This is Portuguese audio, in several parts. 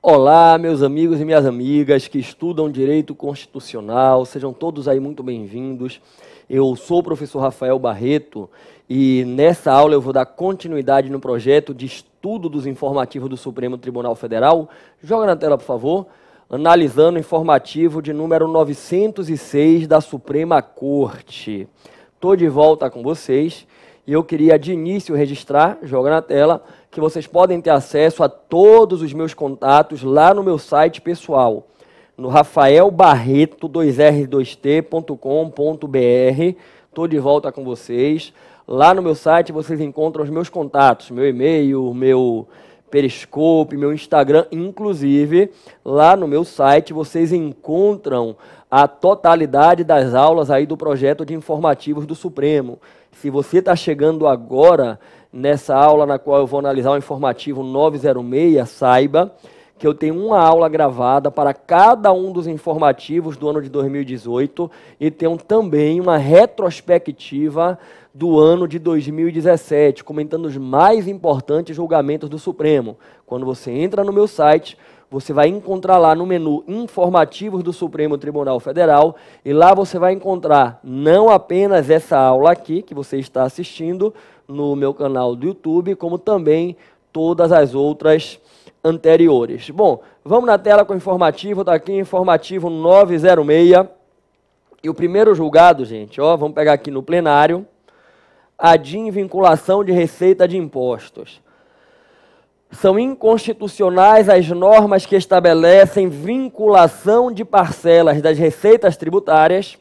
Olá, meus amigos e minhas amigas que estudam Direito Constitucional, sejam todos aí muito bem-vindos. Eu sou o professor Rafael Barreto e nessa aula eu vou dar continuidade no projeto de estudo dos informativos do Supremo Tribunal Federal. Joga na tela, por favor. Analisando o informativo de número 906 da Suprema Corte. Estou de volta com vocês. E eu queria de início registrar, joga na tela, que vocês podem ter acesso a todos os meus contatos lá no meu site pessoal, no rafaelbarreto2r2t.com.br. Estou de volta com vocês. Lá no meu site vocês encontram os meus contatos, meu e-mail, meu Periscope, meu Instagram, inclusive lá no meu site vocês encontram a totalidade das aulas aí do projeto de informativos do Supremo. Se você está chegando agora nessa aula na qual eu vou analisar o informativo 906, saiba que eu tenho uma aula gravada para cada um dos informativos do ano de 2018 e tenho também uma retrospectiva do ano de 2017, comentando os mais importantes julgamentos do Supremo. Quando você entra no meu site, você vai encontrar lá no menu Informativos do Supremo Tribunal Federal e lá você vai encontrar não apenas essa aula aqui que você está assistindo no meu canal do YouTube, como também todas as outras anteriores. Bom, vamos na tela com o informativo, está aqui informativo 906. E o primeiro julgado, gente, ó, vamos pegar aqui no plenário, ADIM vinculação de receita de impostos. São inconstitucionais as normas que estabelecem vinculação de parcelas das receitas tributárias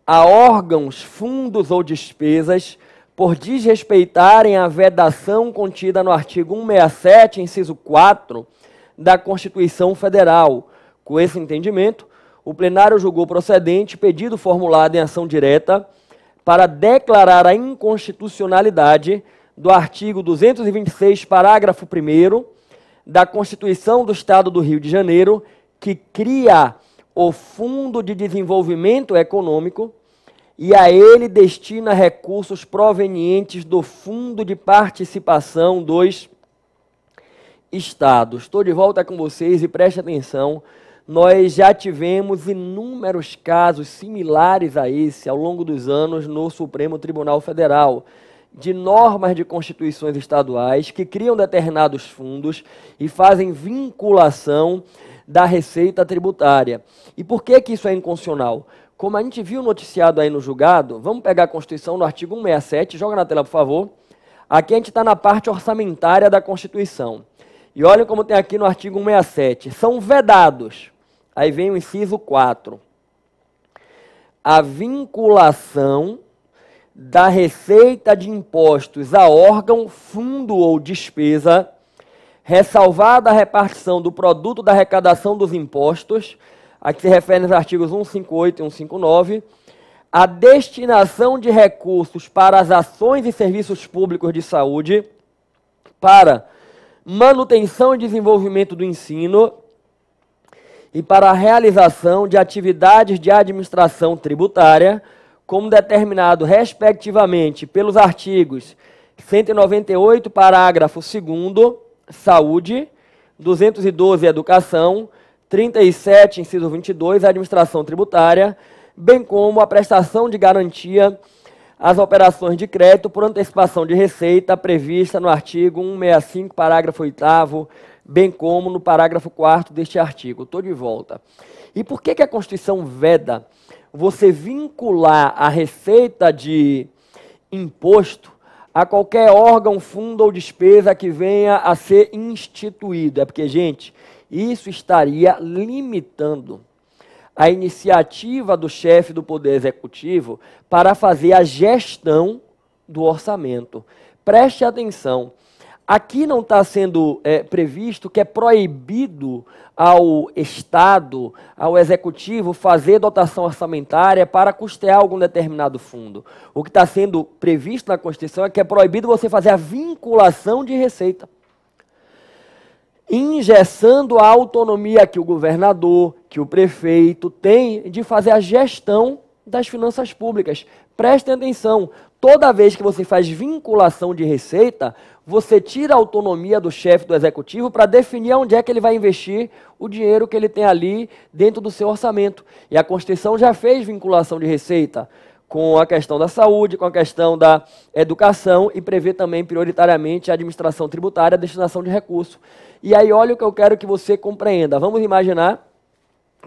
a órgãos, fundos ou despesas por desrespeitarem a vedação contida no artigo 167, inciso 4, da Constituição Federal. Com esse entendimento, o plenário julgou procedente pedido formulado em ação direta para declarar a inconstitucionalidade do artigo 226, parágrafo 1º, da Constituição do Estado do Rio de Janeiro, que cria o Fundo de Desenvolvimento Econômico e a ele destina recursos provenientes do Fundo de Participação dos Estados. Estou de volta com vocês e preste atenção, nós já tivemos inúmeros casos similares a esse ao longo dos anos no Supremo Tribunal Federal, de normas de constituições estaduais que criam determinados fundos e fazem vinculação da receita tributária. E por que que isso é inconstitucional? Como a gente viu noticiado aí no julgado, vamos pegar a Constituição no artigo 167, joga na tela, por favor. Aqui a gente está na parte orçamentária da Constituição. E olhem como tem aqui no artigo 167. São vedados. Aí vem o inciso 4. A vinculação da receita de impostos a órgão, fundo ou despesa, ressalvada a repartição do produto da arrecadação dos impostos, a que se refere aos artigos 158 e 159, a destinação de recursos para as ações e serviços públicos de saúde, para manutenção e desenvolvimento do ensino e para a realização de atividades de administração tributária, como determinado, respectivamente, pelos artigos 198, parágrafo 2º, Saúde, 212, Educação, 37, inciso 22, Administração Tributária, bem como a prestação de garantia às operações de crédito por antecipação de receita prevista no artigo 165, parágrafo 8º, bem como no parágrafo 4º deste artigo. Estou de volta. E por que que a Constituição veda você vincular a receita de imposto a qualquer órgão, fundo ou despesa que venha a ser instituído? É porque, gente, isso estaria limitando a iniciativa do chefe do Poder Executivo para fazer a gestão do orçamento. Preste atenção. Aqui não está sendo previsto que é proibido ao Estado, ao Executivo, fazer dotação orçamentária para custear algum determinado fundo. O que está sendo previsto na Constituição é que é proibido você fazer a vinculação de receita, engessando a autonomia que o governador, que o prefeito tem de fazer a gestão das finanças públicas. Prestem atenção, toda vez que você faz vinculação de receita, você tira a autonomia do chefe do executivo para definir onde é que ele vai investir o dinheiro que ele tem ali dentro do seu orçamento. E a Constituição já fez vinculação de receita com a questão da saúde, com a questão da educação e prevê também prioritariamente a administração tributária, a destinação de recursos. E aí olha o que eu quero que você compreenda. Vamos imaginar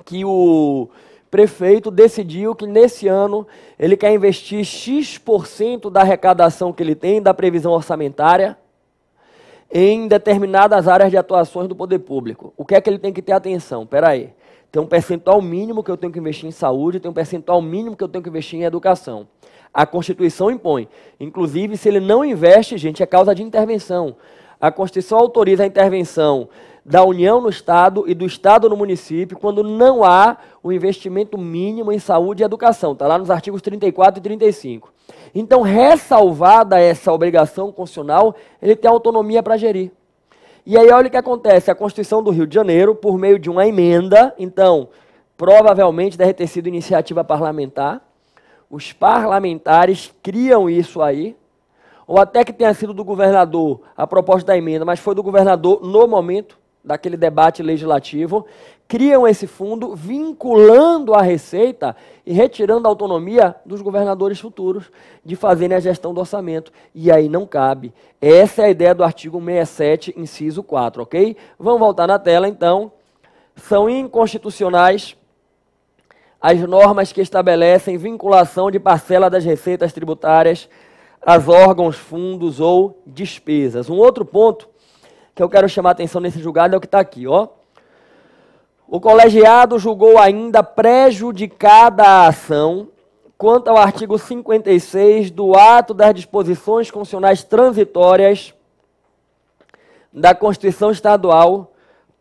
que o prefeito decidiu que nesse ano ele quer investir X% da arrecadação que ele tem, da previsão orçamentária, em determinadas áreas de atuações do poder público. O que é que ele tem que ter atenção? Espera aí. Tem um percentual mínimo que eu tenho que investir em saúde, tem um percentual mínimo que eu tenho que investir em educação. A Constituição impõe. Inclusive, se ele não investe, gente, é causa de intervenção. A Constituição autoriza a intervenção da União no Estado e do Estado no município quando não há o investimento mínimo em saúde e educação. Está lá nos artigos 34 e 35. Então, ressalvada essa obrigação constitucional, ele tem autonomia para gerir. E aí olha o que acontece, a Constituição do Rio de Janeiro, por meio de uma emenda, então, provavelmente deve ter sido iniciativa parlamentar, os parlamentares criam isso aí, ou até que tenha sido do governador a proposta da emenda, mas foi do governador no momento daquele debate legislativo, criam esse fundo vinculando a receita e retirando a autonomia dos governadores futuros de fazerem a gestão do orçamento. E aí não cabe. Essa é a ideia do artigo 67, inciso 4, ok? Vamos voltar na tela, então. São inconstitucionais as normas que estabelecem vinculação de parcela das receitas tributárias aos órgãos, fundos ou despesas. Um outro ponto que eu quero chamar a atenção nesse julgado é o que está aqui, ó. O colegiado julgou ainda prejudicada a ação quanto ao artigo 56 do ato das disposições constitucionais transitórias da Constituição Estadual,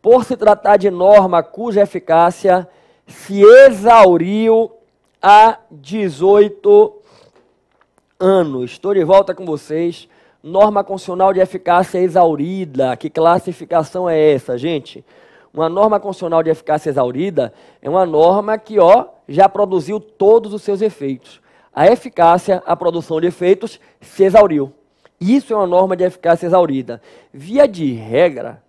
por se tratar de norma cuja eficácia se exauriu há 18 anos. Estou de volta com vocês. Norma constitucional de eficácia exaurida. Que classificação é essa, gente? Uma norma constitucional de eficácia exaurida é uma norma que, ó, já produziu todos os seus efeitos. A eficácia, a produção de efeitos, se exauriu. Isso é uma norma de eficácia exaurida. Via de regra,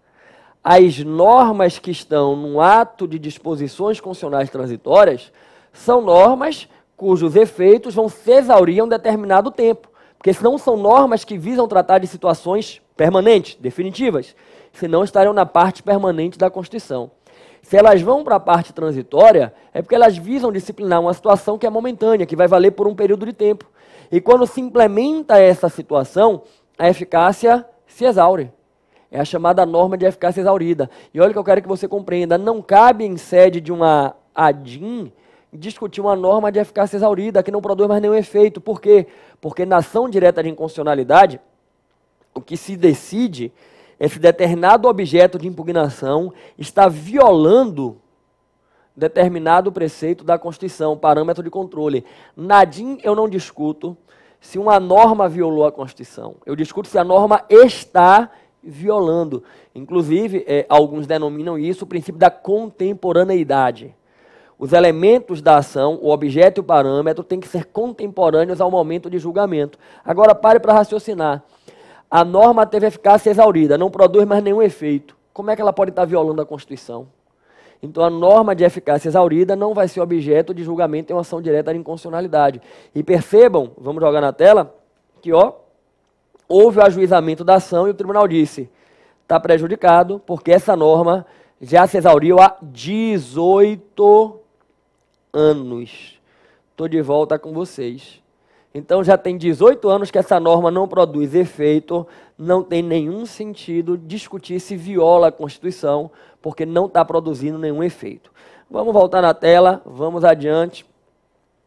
as normas que estão no ato de disposições constitucionais transitórias são normas cujos efeitos vão se exaurir em um determinado tempo. Porque senão são normas que visam tratar de situações permanentes, definitivas, senão estariam na parte permanente da Constituição. Se elas vão para a parte transitória, é porque elas visam disciplinar uma situação que é momentânea, que vai valer por um período de tempo. E quando se implementa essa situação, a eficácia se exaure. É a chamada norma de eficácia exaurida. E olha o que eu quero que você compreenda, não cabe em sede de uma ADIM discutir uma norma de eficácia exaurida que não produz mais nenhum efeito. Por quê? Porque na ação direta de inconstitucionalidade, o que se decide é se determinado objeto de impugnação está violando determinado preceito da Constituição, parâmetro de controle. Na ADIM eu não discuto se uma norma violou a Constituição. Eu discuto se a norma está violando. Inclusive, alguns denominam isso o princípio da contemporaneidade. Os elementos da ação, o objeto e o parâmetro, têm que ser contemporâneos ao momento de julgamento. Agora, pare para raciocinar. A norma teve eficácia exaurida, não produz mais nenhum efeito. Como é que ela pode estar violando a Constituição? Então, a norma de eficácia exaurida não vai ser objeto de julgamento em uma ação direta de inconstitucionalidade. E percebam, vamos jogar na tela, que houve o ajuizamento da ação e o tribunal disse, está prejudicado porque essa norma já se exauriu há 18 anos. Estou de volta com vocês. Então já tem 18 anos que essa norma não produz efeito, não tem nenhum sentido discutir se viola a Constituição, porque não está produzindo nenhum efeito. Vamos voltar na tela, vamos adiante,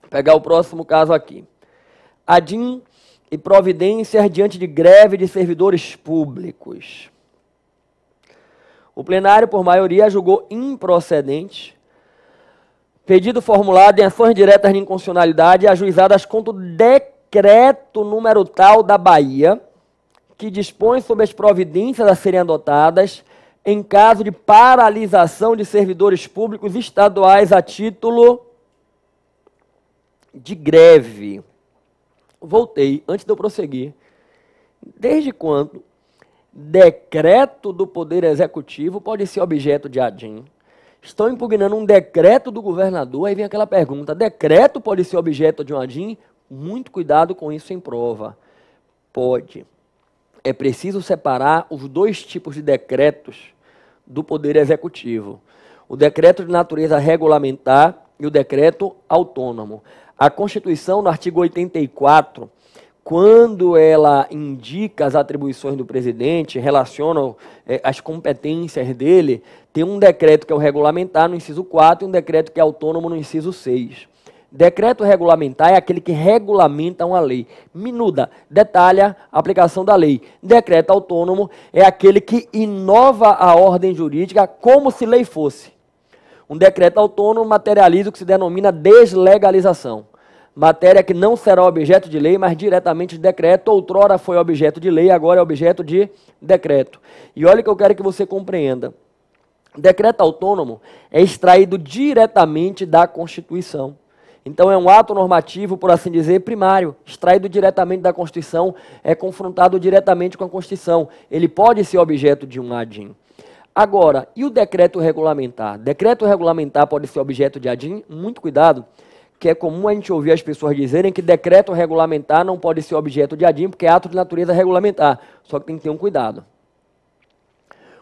pegar o próximo caso aqui. ADIM e providências diante de greve de servidores públicos. O plenário, por maioria, julgou improcedente pedido formulado em ações diretas de inconstitucionalidade ajuizadas contra o decreto número tal da Bahia, que dispõe sobre as providências a serem adotadas em caso de paralisação de servidores públicos estaduais a título de greve. Voltei, antes de eu prosseguir. Desde quando decreto do Poder Executivo pode ser objeto de ADIM? Estão impugnando um decreto do governador, aí vem aquela pergunta, decreto pode ser objeto de um ADIM? Muito cuidado com isso em prova. Pode. É preciso separar os dois tipos de decretos do Poder Executivo. O decreto de natureza regulamentar e o decreto autônomo. A Constituição, no artigo 84, quando ela indica as atribuições do presidente, relaciona as competências dele, tem um decreto que é o regulamentar no inciso 4 e um decreto que é autônomo no inciso 6. Decreto regulamentar é aquele que regulamenta uma lei. Minuda, detalha a aplicação da lei. Decreto autônomo é aquele que inova a ordem jurídica como se lei fosse. Um decreto autônomo materializa o que se denomina deslegalização. Matéria que não será objeto de lei, mas diretamente de decreto. Outrora foi objeto de lei, agora é objeto de decreto. E olha que eu quero que você compreenda. Decreto autônomo é extraído diretamente da Constituição. Então é um ato normativo, por assim dizer, primário, extraído diretamente da Constituição, é confrontado diretamente com a Constituição. Ele pode ser objeto de um ADIM. Agora, e o decreto regulamentar? Decreto regulamentar pode ser objeto de ADIM? Muito cuidado, que é comum a gente ouvir as pessoas dizerem que decreto regulamentar não pode ser objeto de ADIM, porque é ato de natureza regulamentar. Só que tem que ter um cuidado.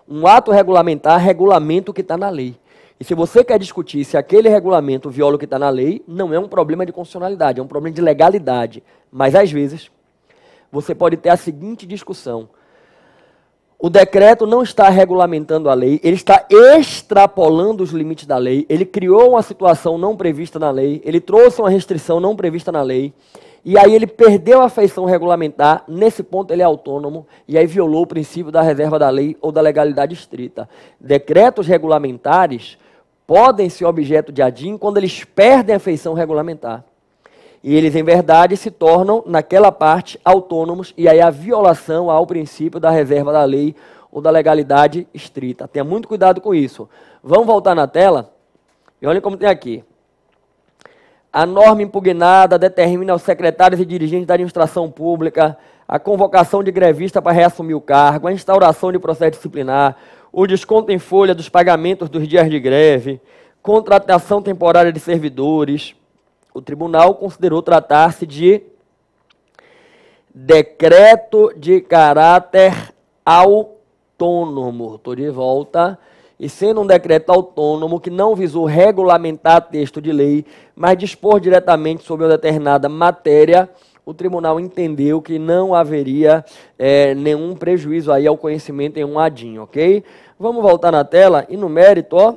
Um ato regulamentar regulamenta o que está na lei. E se você quer discutir se aquele regulamento viola o que está na lei, não é um problema de constitucionalidade, é um problema de legalidade. Mas, às vezes, você pode ter a seguinte discussão. O decreto não está regulamentando a lei, ele está extrapolando os limites da lei, ele criou uma situação não prevista na lei, ele trouxe uma restrição não prevista na lei, e aí ele perdeu a feição regulamentar, nesse ponto ele é autônomo, e aí violou o princípio da reserva da lei ou da legalidade estrita. Decretos regulamentares podem ser objeto de ADIM quando eles perdem a feição regulamentar. E eles, em verdade, se tornam, naquela parte, autônomos, e aí a violação ao princípio da reserva da lei ou da legalidade estrita. Tenha muito cuidado com isso. Vamos voltar na tela? E olhem como tem aqui. A norma impugnada determina aos secretários e dirigentes da administração pública a convocação de grevista para reassumir o cargo, a instauração de processo disciplinar, o desconto em folha dos pagamentos dos dias de greve, contratação temporária de servidores. O tribunal considerou tratar-se de decreto de caráter autônomo. Estou de volta. E sendo um decreto autônomo que não visou regulamentar texto de lei, mas dispor diretamente sobre uma determinada matéria, o tribunal entendeu que não haveria nenhum prejuízo aí ao conhecimento em um ADIM, ok? Vamos voltar na tela e no mérito, ó,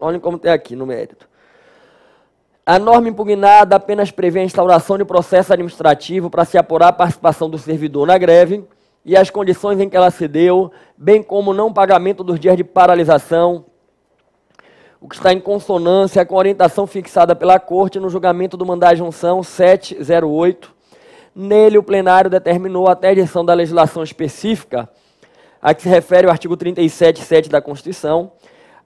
olhem como tem aqui no mérito. A norma impugnada apenas prevê a instauração de processo administrativo para se apurar a participação do servidor na greve e as condições em que ela se deu, bem como o não pagamento dos dias de paralisação, o que está em consonância com a orientação fixada pela Corte no julgamento do mandado de junção 708. Nele, o plenário determinou até a edição da legislação específica, a que se refere o artigo 37.7 da Constituição,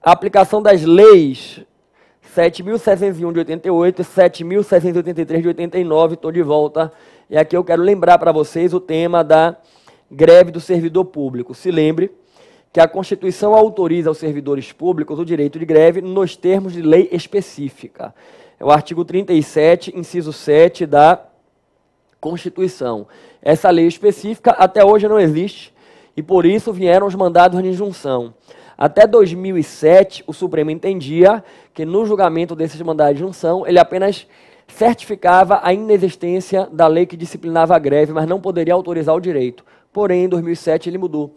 a aplicação das leis 7.701 de 88 e 7.783 de 89, estou de volta. E aqui eu quero lembrar para vocês o tema da greve do servidor público. Se lembre que a Constituição autoriza aos servidores públicos o direito de greve nos termos de lei específica. É o artigo 37, inciso 7 da Constituição. Essa lei específica até hoje não existe e por isso vieram os mandados de injunção. Até 2007, o Supremo entendia que no julgamento desses mandados de injunção, ele apenas certificava a inexistência da lei que disciplinava a greve, mas não poderia autorizar o direito. Porém, em 2007, ele mudou.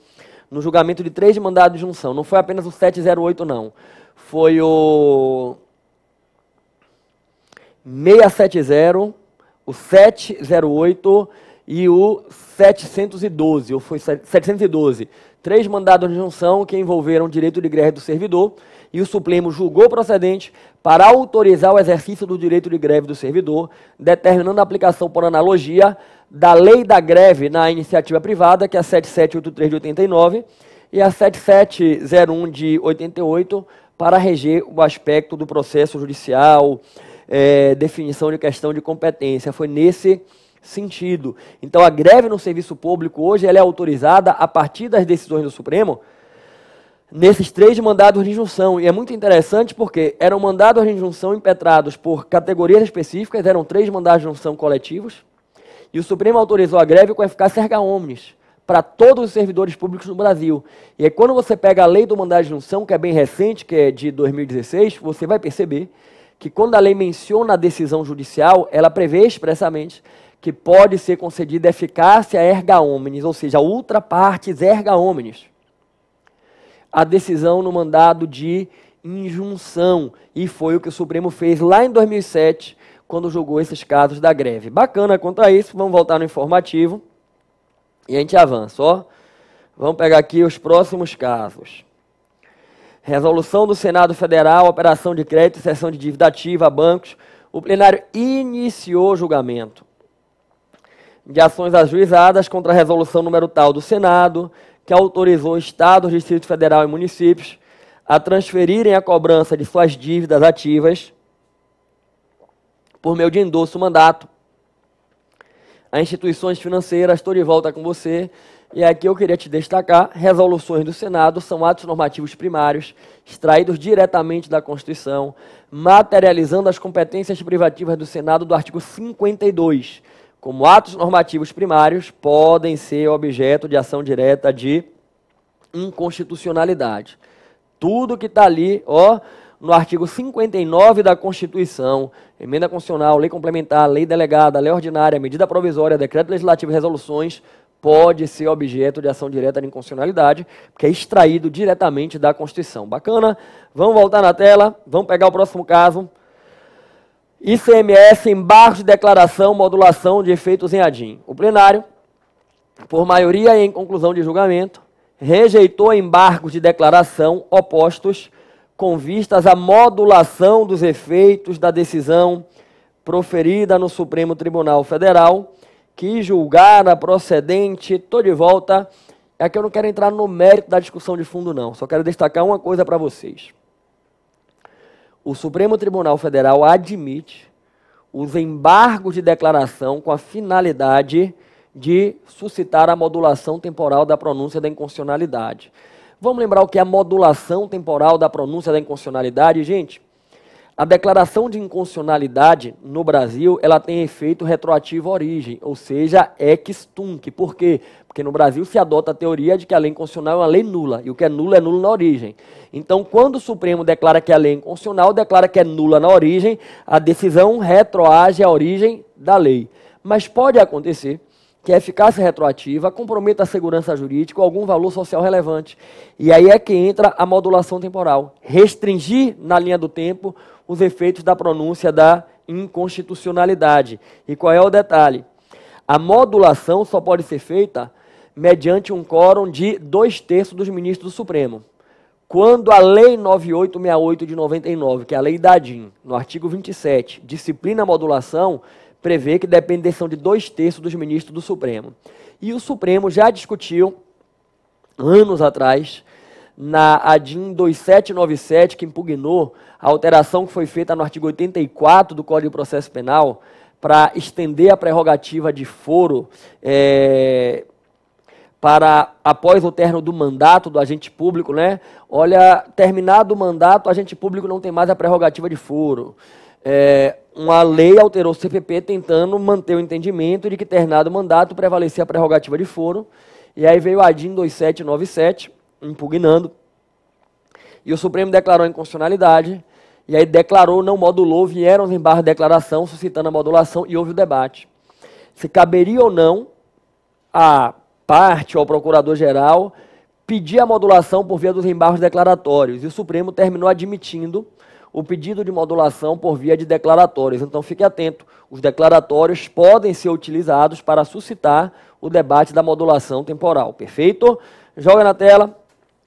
No julgamento de 3 mandados de injunção, não foi apenas o 708, não. Foi o 670, o 708 e o 712, ou foi 712. 3 mandados de injunção que envolveram o direito de greve do servidor e o Supremo julgou procedente para autorizar o exercício do direito de greve do servidor, determinando a aplicação por analogia da lei da greve na iniciativa privada, que é a 7783 de 89 e a 7701 de 88, para reger o aspecto do processo judicial, definição de questão de competência, foi nesse sentido. Então, a greve no serviço público hoje ela é autorizada a partir das decisões do Supremo nesses 3 mandados de injunção. E é muito interessante porque eram mandados de injunção impetrados por categorias específicas, eram 3 mandados de injunção coletivos, e o Supremo autorizou a greve com eficácia erga omnes para todos os servidores públicos no Brasil. E aí, quando você pega a lei do mandado de injunção, que é bem recente, que é de 2016, você vai perceber que quando a lei menciona a decisão judicial, ela prevê expressamente que pode ser concedida eficácia erga omnes, ou seja, ultra partes erga omnes, a decisão no mandado de injunção. E foi o que o Supremo fez lá em 2007, quando julgou esses casos da greve. Bacana quanto a isso, vamos voltar no informativo e a gente avança, ó. Vamos pegar aqui os próximos casos. Resolução do Senado Federal, operação de crédito e cessão de dívida ativa a bancos. O plenário iniciou julgamento de ações ajuizadas contra a resolução número tal do Senado, que autorizou Estados, Distrito Federal e municípios a transferirem a cobrança de suas dívidas ativas por meio de endosso mandato a instituições financeiras. Estou de volta com você. E aqui eu queria te destacar, resoluções do Senado são atos normativos primários, extraídos diretamente da Constituição, materializando as competências privativas do Senado do artigo 52. Como atos normativos primários, podem ser objeto de ação direta de inconstitucionalidade. Tudo que está ali, ó, no artigo 59 da Constituição, emenda constitucional, lei complementar, lei delegada, lei ordinária, medida provisória, decreto legislativo e resoluções, pode ser objeto de ação direta de inconstitucionalidade, porque é extraído diretamente da Constituição. Bacana? Vamos voltar na tela, vamos pegar o próximo caso. ICMS, embargos de declaração, modulação de efeitos em ADIM. O plenário, por maioria e em conclusão de julgamento, rejeitou embargos de declaração opostos com vistas à modulação dos efeitos da decisão proferida no Supremo Tribunal Federal, que julgara procedente. Estou de volta. Aqui eu não quero entrar no mérito da discussão de fundo, não. Só quero destacar uma coisa para vocês. O Supremo Tribunal Federal admite os embargos de declaração com a finalidade de suscitar a modulação temporal da pronúncia da inconstitucionalidade. Vamos lembrar o que é a modulação temporal da pronúncia da inconstitucionalidade, gente? A declaração de inconstitucionalidade no Brasil, ela tem efeito retroativo à origem, ou seja, ex tunc. Por quê? Porque no Brasil se adota a teoria de que a lei inconstitucional é uma lei nula, e o que é nulo na origem. Então, quando o Supremo declara que a lei é inconstitucional, declara que é nula na origem, a decisão retroage à origem da lei. Mas pode acontecer que a eficácia retroativa comprometa a segurança jurídica ou algum valor social relevante. E aí é que entra a modulação temporal. Restringir na linha do tempo os efeitos da pronúncia da inconstitucionalidade. E qual é o detalhe? A modulação só pode ser feita mediante um quórum de 2/3 dos ministros do Supremo. Quando a Lei 9868 de 99, que é a Lei da ADIM, no artigo 27, disciplina a modulação, prevê que depende da decisão de 2/3 dos ministros do Supremo. E o Supremo já discutiu, anos atrás, na ADIM 2797, que impugnou a alteração que foi feita no artigo 84 do Código de Processo Penal, para estender a prerrogativa de foro para após o término do mandato do agente público, né? Olha, terminado o mandato, o agente público não tem mais a prerrogativa de foro. Uma lei alterou o CPP tentando manter o entendimento de que terminado o mandato prevalecia a prerrogativa de foro, e aí veio a ADIM 2797, impugnando, e o Supremo declarou a inconstitucionalidade, e aí declarou, não modulou, vieram os embargos de declaração, suscitando a modulação, e houve o debate. Se caberia ou não a parte ou ao procurador-geral pedir a modulação por via dos embargos declaratórios, e o Supremo terminou admitindo o pedido de modulação por via de declaratórios. Então fique atento, os declaratórios podem ser utilizados para suscitar o debate da modulação temporal. Perfeito? Joga na tela,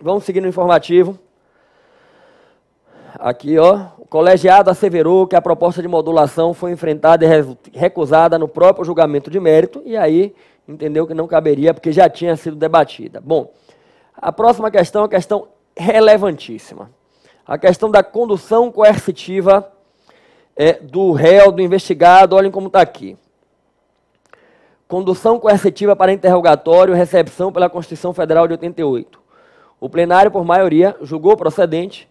vamos seguir no informativo. Aqui, ó, o colegiado asseverou que a proposta de modulação foi enfrentada e recusada no próprio julgamento de mérito, e aí entendeu que não caberia porque já tinha sido debatida. Bom, a próxima questão é uma questão relevantíssima. A questão da condução coercitiva do réu, do investigado, olhem como está aqui. Condução coercitiva para interrogatório, recepção pela Constituição Federal de 88. O plenário, por maioria, julgou procedente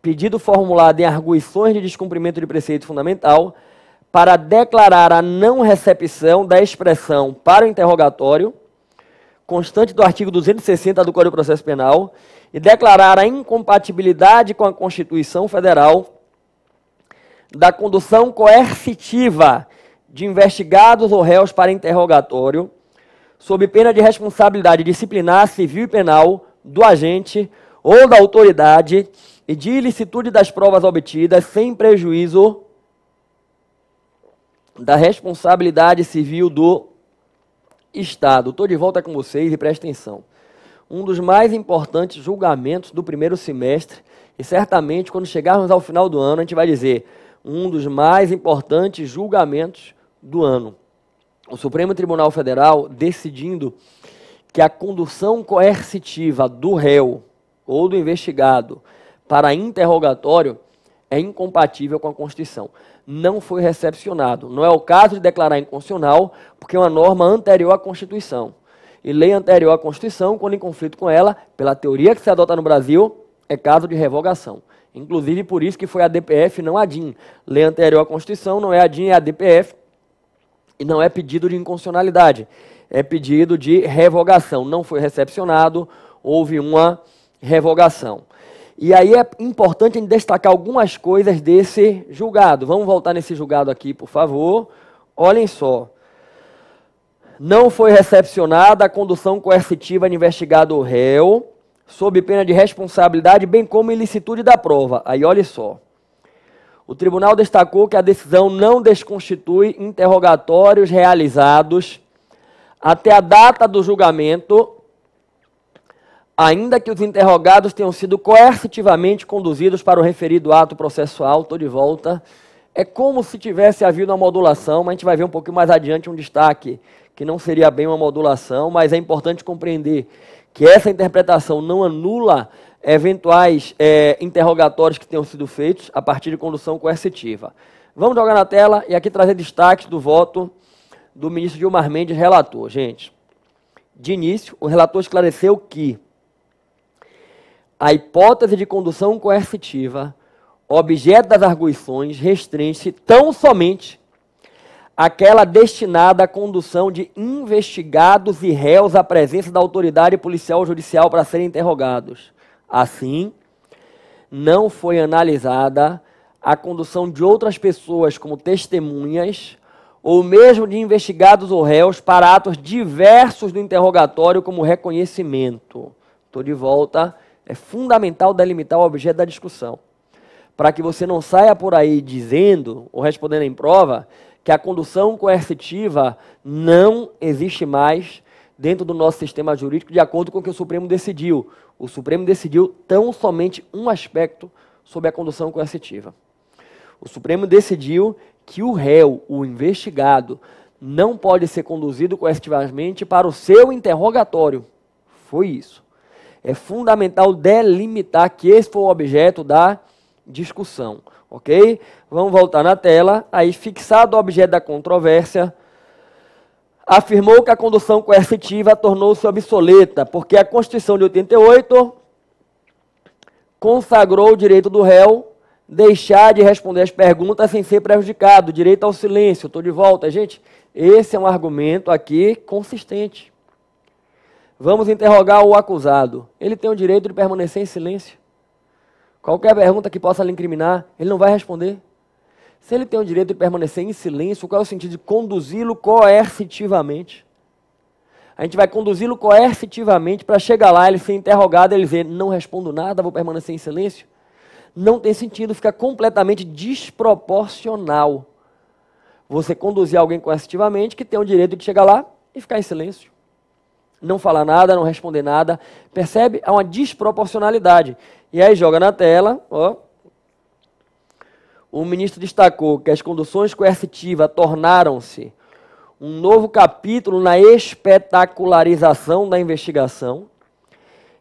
pedido formulado em arguições de descumprimento de preceito fundamental para declarar a não recepção da expressão para o interrogatório, constante do artigo 260 do Código de Processo Penal, e declarar a incompatibilidade com a Constituição Federal da condução coercitiva de investigados ou réus para interrogatório, sob pena de responsabilidade disciplinar, civil e penal do agente ou da autoridade e de ilicitude das provas obtidas, sem prejuízo da responsabilidade civil do Estado. Estou de volta com vocês e prestem atenção. Um dos mais importantes julgamentos do primeiro semestre, e certamente quando chegarmos ao final do ano a gente vai dizer um dos mais importantes julgamentos do ano. O Supremo Tribunal Federal decidindo que a condução coercitiva do réu ou do investigado para interrogatório é incompatível com a Constituição. Não foi recepcionado. Não é o caso de declarar inconstitucional, porque é uma norma anterior à Constituição. E lei anterior à Constituição, quando em conflito com ela, pela teoria que se adota no Brasil, é caso de revogação. Inclusive por isso que foi a DPF, não a DIN. Lei anterior à Constituição não é a DIN, é a DPF. E não é pedido de inconstitucionalidade, é pedido de revogação. Não foi recepcionado, houve uma revogação. E aí é importante a gente destacar algumas coisas desse julgado. Vamos voltar nesse julgado aqui, por favor. Olhem só. Não foi recepcionada a condução coercitiva de investigado ou réu, sob pena de responsabilidade, bem como ilicitude da prova. Aí olha só. O tribunal destacou que a decisão não desconstitui interrogatórios realizados até a data do julgamento, ainda que os interrogados tenham sido coercitivamente conduzidos para o referido ato processual. Estou de volta. É como se tivesse havido uma modulação, mas a gente vai ver um pouquinho mais adiante um destaque, que não seria bem uma modulação, mas é importante compreender que essa interpretação não anula eventuais interrogatórios que tenham sido feitos a partir de condução coercitiva. Vamos jogar na tela e aqui trazer destaques do voto do ministro Gilmar Mendes, relator. Gente, de início, o relator esclareceu que a hipótese de condução coercitiva, objeto das arguições, restringe-se tão somente àquela destinada à condução de investigados e réus à presença da autoridade policial ou judicial para serem interrogados. Assim, não foi analisada a condução de outras pessoas como testemunhas ou mesmo de investigados ou réus para atos diversos do interrogatório como reconhecimento. Estou de volta. É fundamental delimitar o objeto da discussão, para que você não saia por aí dizendo ou respondendo em prova que a condução coercitiva não existe mais dentro do nosso sistema jurídico de acordo com o que o Supremo decidiu. O Supremo decidiu tão somente um aspecto sobre a condução coercitiva. O Supremo decidiu que o réu, o investigado, não pode ser conduzido coercitivamente para o seu interrogatório. Foi isso. É fundamental delimitar que esse foi o objeto da discussão, ok? Vamos voltar na tela. Aí, fixado o objeto da controvérsia, afirmou que a condução coercitiva tornou-se obsoleta, porque a Constituição de 88 consagrou o direito do réu deixar de responder as perguntas sem ser prejudicado, direito ao silêncio. Estou de volta, gente. Esse é um argumento aqui consistente. Vamos interrogar o acusado. Ele tem o direito de permanecer em silêncio. Qualquer pergunta que possa lhe incriminar, ele não vai responder. Se ele tem o direito de permanecer em silêncio, qual é o sentido de conduzi-lo coercitivamente? A gente vai conduzi-lo coercitivamente para chegar lá, ele ser interrogado, ele dizer, não respondo nada, vou permanecer em silêncio. Não tem sentido, fica completamente desproporcional você conduzir alguém coercitivamente que tem o direito de chegar lá e ficar em silêncio. Não falar nada, não responder nada. Percebe? Há uma desproporcionalidade. E aí joga na tela, ó. O ministro destacou que as conduções coercitivas tornaram-se um novo capítulo na espetacularização da investigação,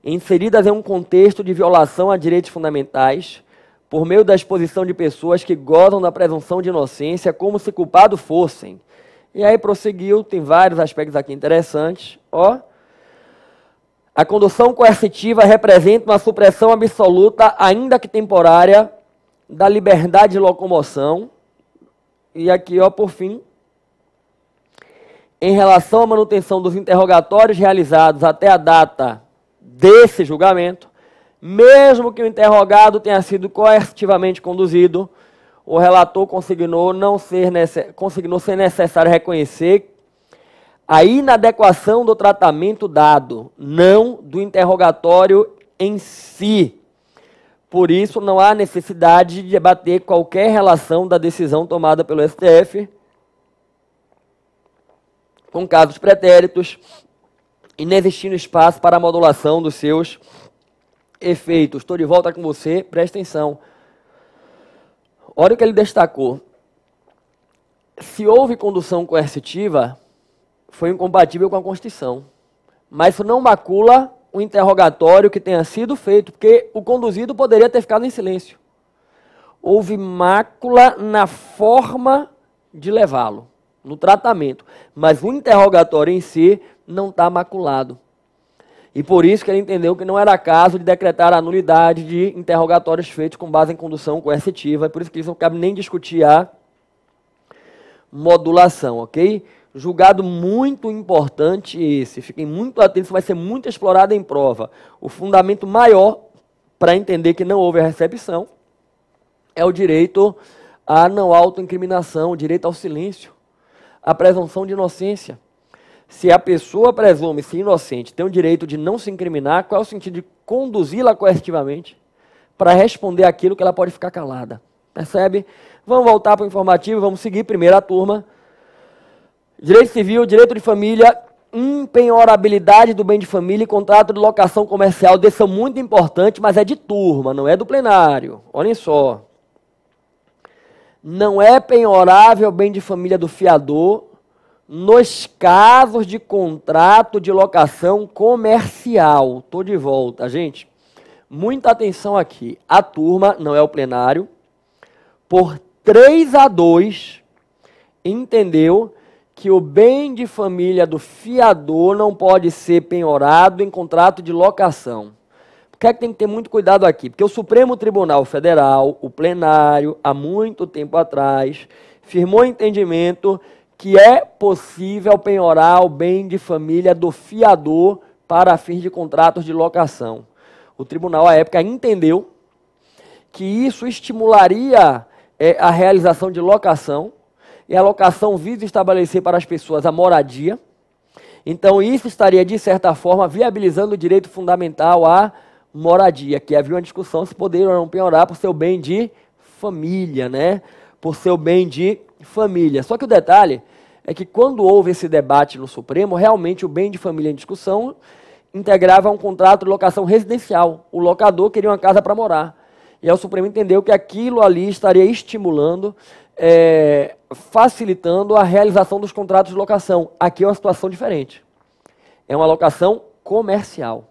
inseridas em um contexto de violação a direitos fundamentais, por meio da exposição de pessoas que gozam da presunção de inocência como se culpados fossem. E aí prosseguiu, tem vários aspectos aqui interessantes. Ó, a condução coercitiva representa uma supressão absoluta, ainda que temporária, da liberdade de locomoção. E aqui, ó, por fim, em relação à manutenção dos interrogatórios realizados até a data desse julgamento, mesmo que o interrogado tenha sido coercitivamente conduzido, o relator consignou ser necessário reconhecer a inadequação do tratamento dado, não do interrogatório em si. Por isso, não há necessidade de debater qualquer relação da decisão tomada pelo STF com casos pretéritos, inexistindo espaço para a modulação dos seus efeitos. Estou de volta com você, presta atenção. Olha o que ele destacou. Se houve condução coercitiva, foi incompatível com a Constituição. Mas isso não macula o interrogatório que tenha sido feito, porque o conduzido poderia ter ficado em silêncio. Houve mácula na forma de levá-lo, no tratamento. Mas o interrogatório em si não está maculado. E por isso que ele entendeu que não era caso de decretar a nulidade de interrogatórios feitos com base em condução coercitiva. E por isso que isso não cabe nem discutir a modulação, ok? Julgado muito importante esse. Fiquem muito atentos, vai ser muito explorado em prova. O fundamento maior para entender que não houve a recepção é o direito à não autoincriminação, o direito ao silêncio, a presunção de inocência. Se a pessoa presume-se inocente, tem o direito de não se incriminar, qual é o sentido de conduzi-la coercitivamente para responder aquilo que ela pode ficar calada? Percebe? Vamos voltar para o informativo, vamos seguir primeiro a turma. Direito civil, direito de família, impenhorabilidade do bem de família e contrato de locação comercial. Desses são muito importantes, mas é de turma, não é do plenário. Olhem só. Não é penhorável o bem de família do fiador nos casos de contrato de locação comercial. Estou de volta, gente. Muita atenção aqui. A turma, não é o plenário, por 3-2, entendeu que o bem de família do fiador não pode ser penhorado em contrato de locação. Por que é que tem que ter muito cuidado aqui? Porque o Supremo Tribunal Federal, o plenário, há muito tempo atrás, firmou entendimento que é possível penhorar o bem de família do fiador para fins de contratos de locação. O tribunal, à época, entendeu que isso estimularia a realização de locação, e a locação visa estabelecer para as pessoas a moradia. Então, isso estaria, de certa forma, viabilizando o direito fundamental à moradia, que havia uma discussão se poderia ou não penhorar por seu bem de família, né? Por seu bem de família. Só que o detalhe é que quando houve esse debate no Supremo, realmente o bem de família em discussão integrava um contrato de locação residencial. O locador queria uma casa para morar. E aí o Supremo entendeu que aquilo ali estaria estimulando, facilitando a realização dos contratos de locação. Aqui é uma situação diferente. É uma locação comercial.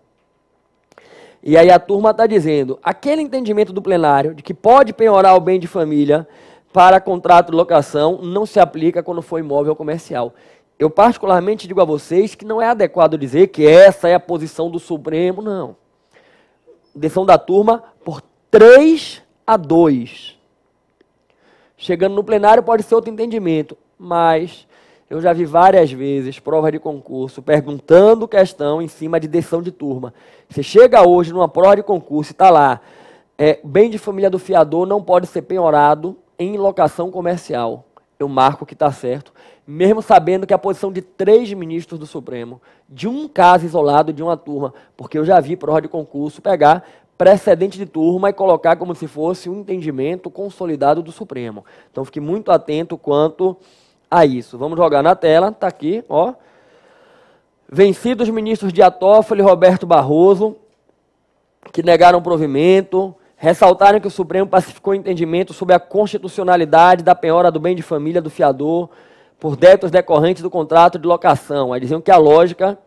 E aí a turma está dizendo, aquele entendimento do plenário de que pode penhorar o bem de família para contrato de locação não se aplica quando for imóvel comercial. Eu particularmente digo a vocês que não é adequado dizer que essa é a posição do Supremo, não. Decisão da turma por 3-2. Chegando no plenário pode ser outro entendimento, mas eu já vi várias vezes prova de concurso perguntando questão em cima de decisão de turma. Você chega hoje numa prova de concurso e está lá, bem de família do fiador não pode ser penhorado em locação comercial. Eu marco que está certo, mesmo sabendo que a posição de 3 ministros do Supremo, de um caso isolado de uma turma, porque eu já vi prova de concurso pegar precedente de turma e colocar como se fosse um entendimento consolidado do Supremo. Então fique muito atento quanto a isso. Vamos jogar na tela, está aqui, ó. Vencidos os ministros Dias Toffoli e Roberto Barroso, que negaram o provimento, ressaltaram que o Supremo pacificou o entendimento sobre a constitucionalidade da penhora do bem de família do fiador por débitos decorrentes do contrato de locação. Aí diziam que a lógica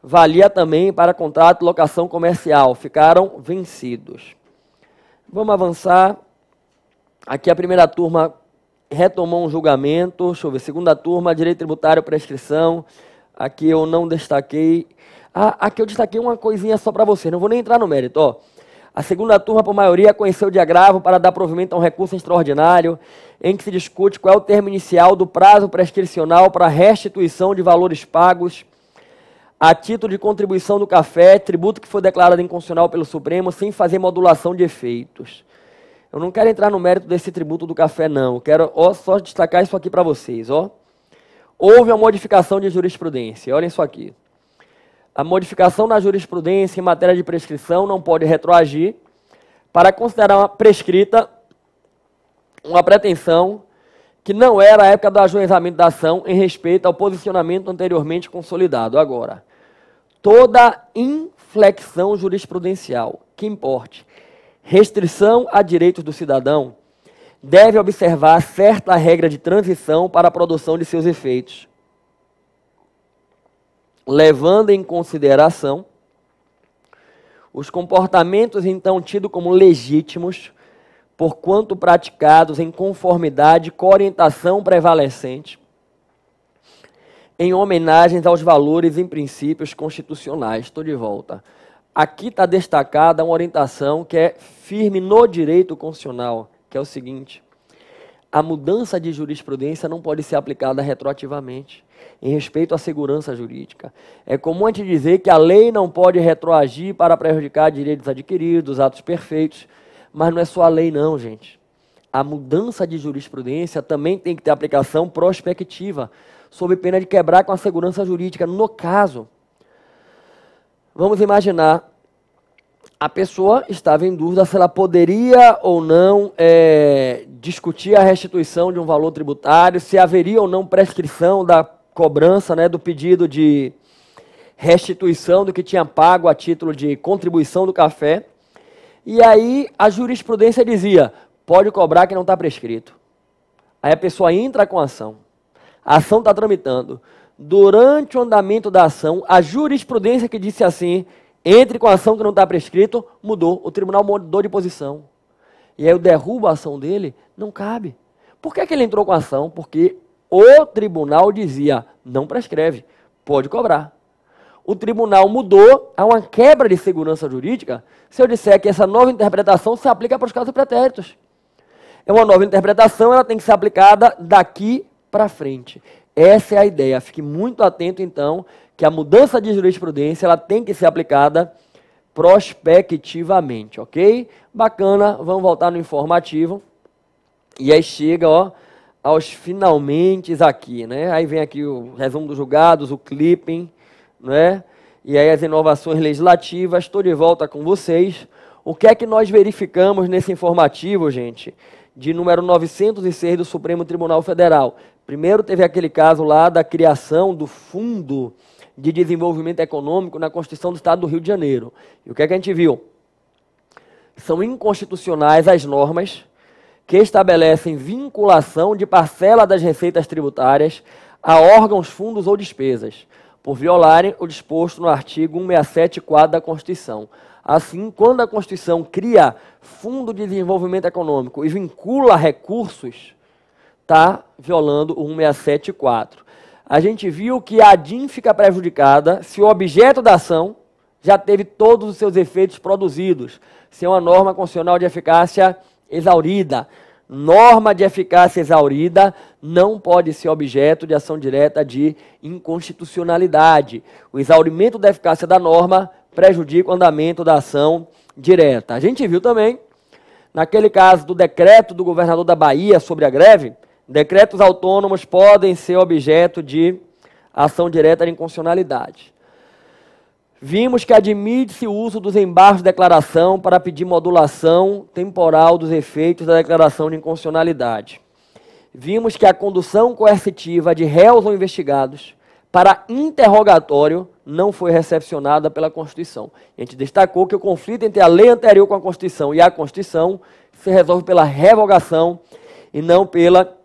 valia também para contrato de locação comercial. Ficaram vencidos. Vamos avançar. Aqui a primeira turma retomou um julgamento. Deixa eu ver. Segunda turma, direito tributário, prescrição. Aqui eu não destaquei. Aqui eu destaquei uma coisinha só para você. Não vou nem entrar no mérito. Ó. A segunda turma, por maioria, conheceu de agravo para dar provimento a um recurso extraordinário em que se discute qual é o termo inicial do prazo prescricional para restituição de valores pagos a título de contribuição do café, tributo que foi declarado inconstitucional pelo Supremo, sem fazer modulação de efeitos. Eu não quero entrar no mérito desse tributo do café, não. Eu quero só destacar isso aqui para vocês. Ó. Houve uma modificação de jurisprudência. Olhem isso aqui. A modificação na jurisprudência em matéria de prescrição não pode retroagir para considerar uma prescrita uma pretensão que não era a época do ajuizamento da ação em respeito ao posicionamento anteriormente consolidado. Agora, toda inflexão jurisprudencial que importe restrição a direitos do cidadão deve observar certa regra de transição para a produção de seus efeitos, levando em consideração os comportamentos então tidos como legítimos, porquanto praticados em conformidade com a orientação prevalecente, em homenagens aos valores e princípios constitucionais. Estou de volta. Aqui está destacada uma orientação que é firme no direito constitucional, que é o seguinte: a mudança de jurisprudência não pode ser aplicada retroativamente, em respeito à segurança jurídica. É comum a gente dizer que a lei não pode retroagir para prejudicar direitos adquiridos, atos perfeitos, mas não é só a lei não, gente. A mudança de jurisprudência também tem que ter aplicação prospectiva, sob pena de quebrar com a segurança jurídica. No caso, vamos imaginar, a pessoa estava em dúvida se ela poderia ou não discutir a restituição de um valor tributário, se haveria ou não prescrição da cobrança, né, do pedido de restituição do que tinha pago a título de contribuição do café. E aí a jurisprudência dizia, pode cobrar que não está prescrito. Aí a pessoa entra com a ação está tramitando. Durante o andamento da ação, a jurisprudência que disse assim, entre com a ação que não está prescrito, mudou. O tribunal mudou de posição. E aí eu derrubo a ação dele, não cabe. Por que ele entrou com a ação? Porque o tribunal dizia, não prescreve, pode cobrar. O tribunal mudou, há uma quebra de segurança jurídica, se eu disser que essa nova interpretação se aplica para os casos pretéritos. É uma nova interpretação, ela tem que ser aplicada daqui para frente. Essa é a ideia. Fique muito atento, então, que a mudança de jurisprudência ela tem que ser aplicada prospectivamente, ok? Bacana, vamos voltar no informativo. E aí chega, ó, aos finalmente aqui, né? Aí vem aqui o resumo dos julgados, o clipping, né? E aí as inovações legislativas. Estou de volta com vocês. O que é que nós verificamos nesse informativo, gente? De número 906 do Supremo Tribunal Federal. Primeiro teve aquele caso lá da criação do Fundo de Desenvolvimento Econômico na Constituição do Estado do Rio de Janeiro. E o que é que a gente viu? São inconstitucionais as normas que estabelecem vinculação de parcela das receitas tributárias a órgãos, fundos ou despesas, por violarem o disposto no artigo 167-4 da Constituição. Assim, quando a Constituição cria Fundo de Desenvolvimento Econômico e vincula recursos, está violando o 167-4. A gente viu que a ADIM fica prejudicada se o objeto da ação já teve todos os seus efeitos produzidos, se é uma norma constitucional de eficácia exaurida. Norma de eficácia exaurida não pode ser objeto de ação direta de inconstitucionalidade. O exaurimento da eficácia da norma prejudica o andamento da ação direta. A gente viu também, naquele caso do decreto do governador da Bahia sobre a greve, decretos autônomos podem ser objeto de ação direta de inconstitucionalidade. Vimos que admite-se o uso dos embargos de declaração para pedir modulação temporal dos efeitos da declaração de inconstitucionalidade. Vimos que a condução coercitiva de réus ou investigados para interrogatório não foi recepcionada pela Constituição. A gente destacou que o conflito entre a lei anterior com a Constituição e a Constituição se resolve pela revogação e não pela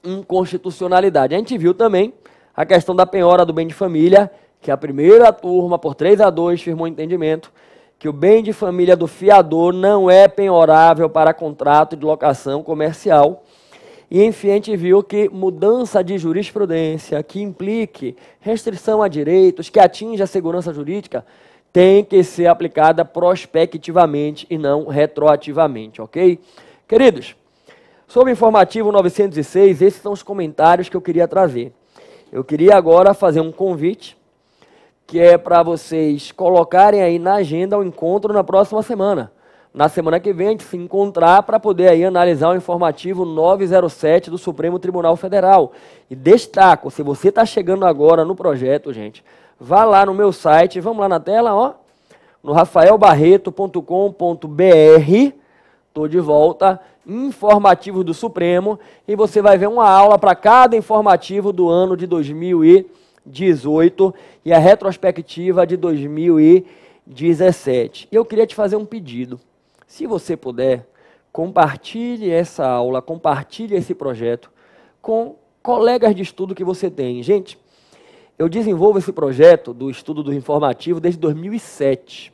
inconstitucionalidade. A gente viu também a questão da penhora do bem de família, que a primeira turma, por 3-2, firmou um entendimento que o bem de família do fiador não é penhorável para contrato de locação comercial. E, enfim, a gente viu que mudança de jurisprudência que implique restrição a direitos, que atinja a segurança jurídica, tem que ser aplicada prospectivamente e não retroativamente, ok? Queridos, sobre o informativo 906, esses são os comentários que eu queria trazer. Eu queria agora fazer um convite, que é para vocês colocarem aí na agenda o encontro na próxima semana. Na semana que vem a gente se encontrar para poder aí analisar o informativo 907 do Supremo Tribunal Federal. E destaco, se você está chegando agora no projeto, gente, vá lá no meu site, vamos lá na tela, ó, no rafaelbarreto.com.br, estou de volta, informativos do Supremo, e você vai ver uma aula para cada informativo do ano de 2018 e a retrospectiva de 2017. Eu queria te fazer um pedido. Se você puder, compartilhe essa aula, compartilhe esse projeto com colegas de estudo que você tem. Gente, eu desenvolvo esse projeto do estudo do informativo desde 2007.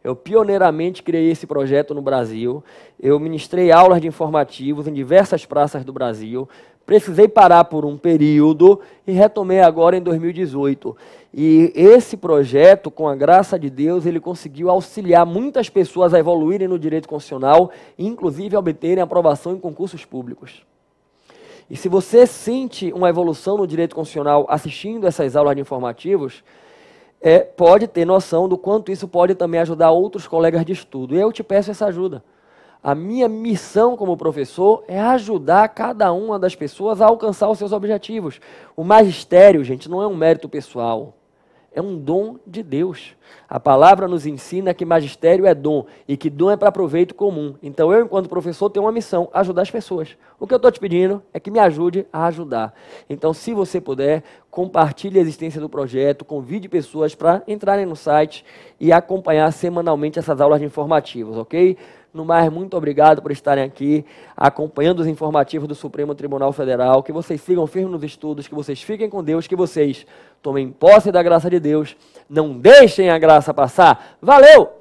Eu pioneiramente criei esse projeto no Brasil. Eu ministrei aulas de informativos em diversas praças do Brasil. Precisei parar por um período e retomei agora em 2018. E esse projeto, com a graça de Deus, ele conseguiu auxiliar muitas pessoas a evoluírem no direito constitucional, inclusive a obterem aprovação em concursos públicos. E se você sente uma evolução no direito constitucional assistindo essas aulas de informativos, pode ter noção do quanto isso pode também ajudar outros colegas de estudo. E eu te peço essa ajuda. A minha missão como professor é ajudar cada uma das pessoas a alcançar os seus objetivos. O magistério, gente, não é um mérito pessoal, é um dom de Deus. A palavra nos ensina que magistério é dom e que dom é para proveito comum. Então eu, enquanto professor, tenho uma missão, ajudar as pessoas. O que eu estou te pedindo é que me ajude a ajudar. Então, se você puder, compartilhe a existência do projeto, convide pessoas para entrarem no site e acompanhar semanalmente essas aulas de informativos, ok? No mais, muito obrigado por estarem aqui, acompanhando os informativos do Supremo Tribunal Federal, que vocês sigam firmes nos estudos, que vocês fiquem com Deus, que vocês tomem posse da graça de Deus, não deixem a graça passar. Valeu!